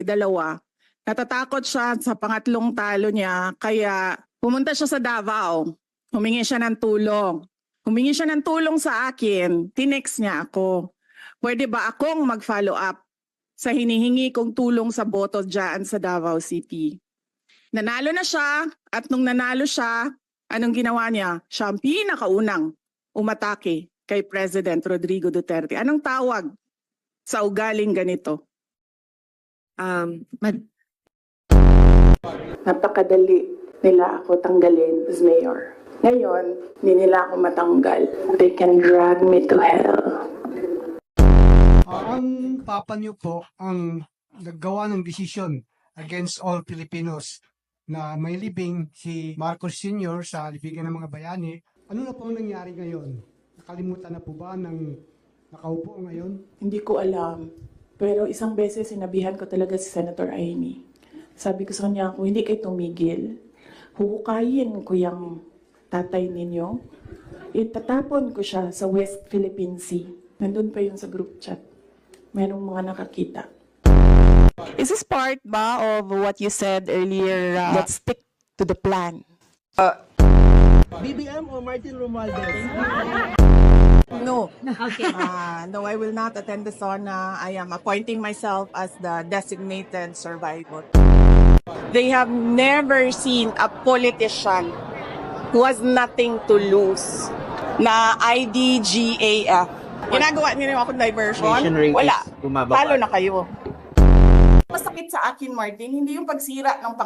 dalawa. Natatakot siya sa pangatlong talo niya, kaya pumunta siya sa Davao. Humingi siya ng tulong. Humingi siya ng tulong sa akin, tinext niya ako. Pwede ba akong mag-follow up sa hinihingi kong tulong sa boto dyan sa Davao City? Nanalo na siya, at nung nanalo siya, anong ginawa niya? Siya ang pinakaunang umatake kay President Rodrigo Duterte. Anong tawag sa ugaling ganito? Napakadali nila ako tanggalin as mayor. Ngayon, hindi nila ako matanggal. They can drag me to hell. Ang papa niyo po ang naggawa ng desisyon against all Filipinos na may libing si Marcos Sr. sa libigan ng mga bayani. Ano na po ang nangyari ngayon? Nakalimutan na po ba ng nakaupo ngayon? Hindi ko alam. Pero isang beses sinabihan ko talaga si Senator Amy. Sabi ko sa kanya, kung hindi kayo tumigil, huhukayin ko yung tatay ninyo. Itatapon ko siya sa West Philippine Sea. Nandun pa yun sa group chat. Merong mga nakakita. Is this part ba of what you said earlier? Let's stick to the plan. BBM or Martin Romualdez? No. Okay. No, I will not attend the SONA. I am appointing myself as the designated survivor. They have never seen a politician who has nothing to lose na IDGAF. Ginagawa niyo akong diversion? Wala. Talo na kayo. Masakit sa akin, Martin, hindi yung pagsira ng pangalan.